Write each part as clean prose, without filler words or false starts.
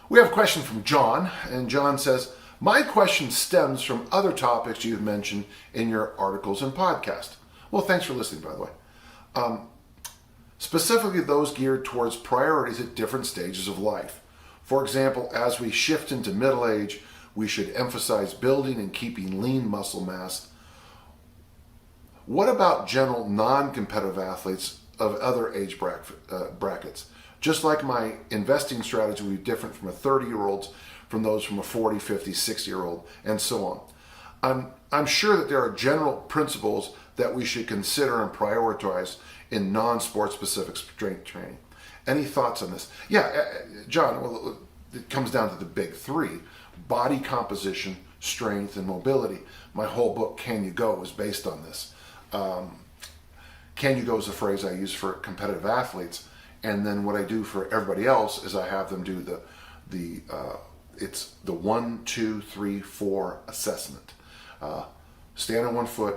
We have a question from John, and John says, my question stems from other topics you've mentioned in your articles and podcast. Well, thanks for listening, by the way. Specifically those geared towards priorities at different stages of life. For example, as we shift into middle age, we should emphasize building and keeping lean muscle mass. What about general non-competitive athletes of other age brackets? Just like my investing strategy will be different from a 30-year-old from those from a 40, 50, 60-year-old, and so on. I'm sure that there are general principles that we should consider and prioritize in non-sport specific strength training. Any thoughts on this? Yeah, John, well, it comes down to the big three: body composition, strength, and mobility. My whole book, Can You Go, is based on this. Can you go is a phrase I use for competitive athletes, and then what I do for everybody else is I have them do it's the 1, 2, 3, 4 assessment. Stand on one foot.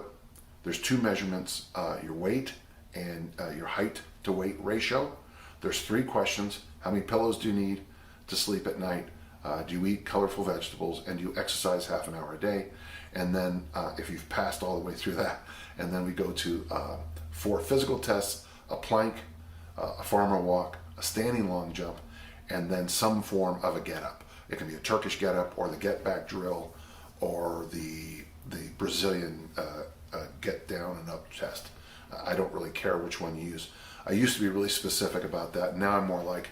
There's two measurements: your weight and your height to weight ratio. There's 3 questions: how many pillows do you need to sleep at night? Do you eat colorful vegetables? And do you exercise half an hour a day? And then if you've passed all the way through that, and then we go to 4 physical tests: a plank, a farmer walk, a standing long jump, and then some form of a get-up. It can be a Turkish get-up, or the get-back drill, or the Brazilian get down and up test. I don't really care which one you use. I used to be really specific about that. Now I'm more like,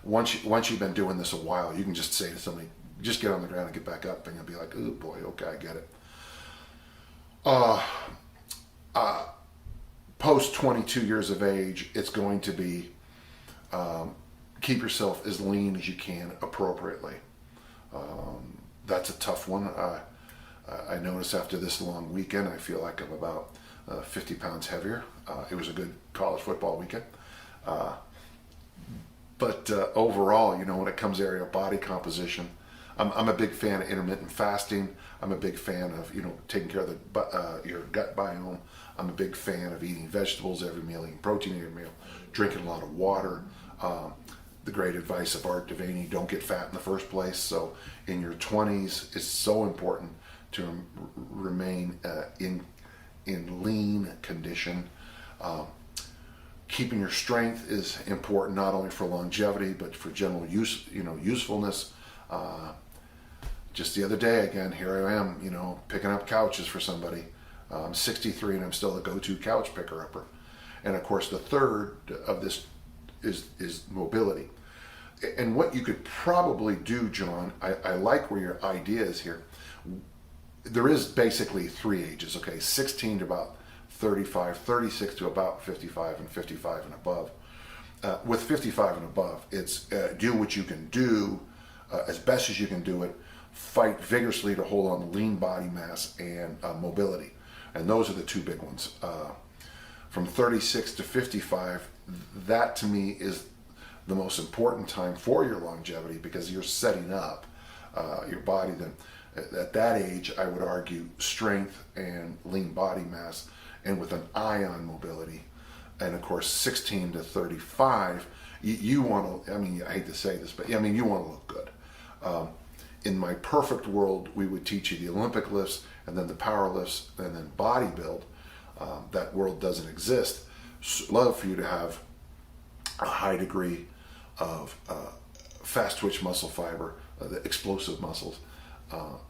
once you've been doing this a while, you can just say to somebody, just get on the ground and get back up, and you'll be like, oh boy, okay, I get it. Post 22 years of age, it's going to be keep yourself as lean as you can appropriately. That's a tough one. I notice after this long weekend, I feel like I'm about 50 pounds heavier. It was a good college football weekend. But overall, when it comes to area of body composition, I'm a big fan of intermittent fasting. I'm a big fan of taking care of your gut biome. I'm a big fan of eating vegetables every meal, eating protein every meal, drinking a lot of water. The great advice of Art Devaney: don't get fat in the first place. So in your 20s, it's so important to remain in lean condition. Keeping your strength is important, not only for longevity but for general usefulness. Just the other day, again, here I am, picking up couches for somebody. I'm 63 and I'm still the go-to couch picker-upper. And of course, the third of this is mobility. And what you could probably do, John, I like where your idea is here. There is basically 3 ages, okay? 16 to about 35, 36 to about 55, and 55 and above. With 55 and above, it's do what you can do as best as you can do it. Fight vigorously to hold on to lean body mass and mobility. And those are the 2 big ones. From 36 to 55, that to me is the most important time for your longevity, because you're setting up your body. Then at that age, I would argue strength and lean body mass, and with an eye on mobility. And of course, 16 to 35, you want to, I hate to say this, but you want to look good. In my perfect world, we would teach you the Olympic lifts, and then the power lifts, and then body build. That world doesn't exist. Love for you to have a high degree of fast twitch muscle fiber, the explosive muscles,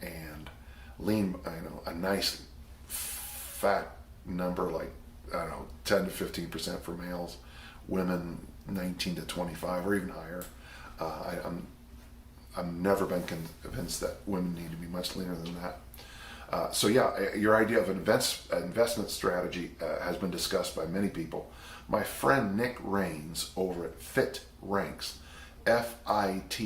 and lean, a nice fat number, like 10 to 15% for males, women 19 to 25 or even higher. I've never been convinced that women need to be much leaner than that. So yeah, your idea of an investment strategy has been discussed by many people. My friend Nick Rains over at Fit Ranks, FITRANX,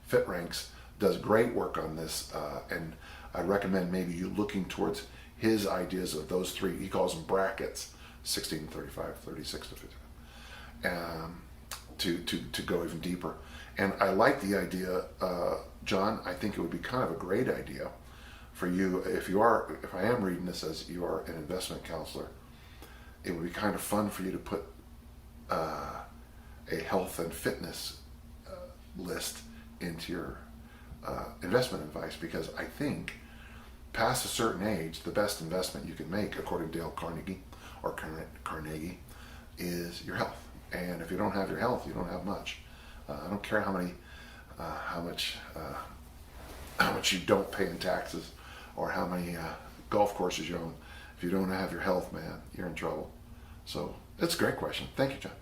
Fit Ranks, does great work on this, and I recommend maybe you looking towards his ideas of those 3. He calls them brackets: 16 to 35, 36 to 55, to go even deeper. And I like the idea, John. I think it would be kind of a great idea for you, if I am reading this as you are an investment counselor, it would be kind of fun for you to put a health and fitness list into your investment advice, because I think past a certain age, the best investment you can make, according to Dale Carnegie, is your health. And if you don't have your health, you don't have much. I don't care how much you don't pay in taxes, or how many golf courses you own. If you don't have your health, man, you're in trouble. So it's a great question. Thank you, John.